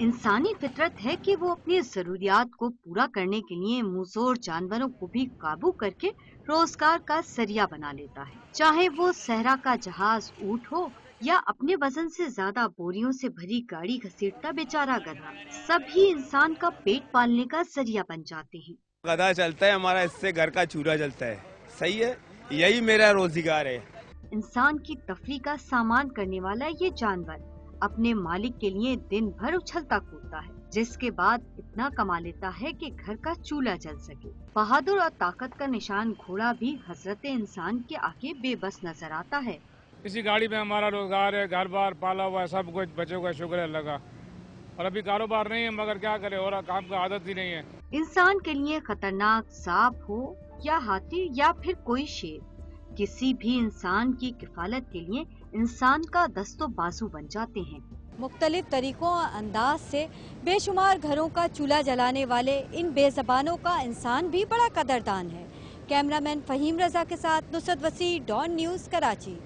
इंसानी फितरत है कि वो अपनी जरूरियात को पूरा करने के लिए मुंहजोर जानवरों को भी काबू करके रोजगार का जरिया बना लेता है। चाहे वो सहरा का जहाज ऊंट हो या अपने वजन से ज्यादा बोरियों से भरी गाड़ी घसीटता बेचारा गधा, सभी इंसान का पेट पालने का जरिया बन जाते हैं। गधा चलता है हमारा, इससे घर का चूल्हा जलता है। सही है, यही मेरा रोजगार है। इंसान की तफरी का सामान करने वाला ये जानवर अपने मालिक के लिए दिन भर उछलता कूदता है, जिसके बाद इतना कमा लेता है कि घर का चूल्हा जल सके। बहादुर और ताकत का निशान घोड़ा भी हजरत इंसान के आगे बेबस नजर आता है। इसी गाड़ी में हमारा रोजगार है, घर बार पाला हुआ है, सब कुछ बच्चों का शुक्र है लगा। और अभी कारोबार नहीं है, मगर क्या करे, और काम का आदत ही नहीं है। इंसान के लिए खतरनाक सांप हो या हाथी या फिर कोई शेर, किसी भी इंसान की किफालत के लिए इंसान का दस्तो बाजू बन जाते हैं। मुख्तलिफ तरीकों और अंदाज से बेशुमार घरों का चूल्हा जलाने वाले इन बेज़बानों का इंसान भी बड़ा कदरदान है। कैमरामैन फहीम रजा के साथ नुसरत वसी, डॉन न्यूज़, कराची।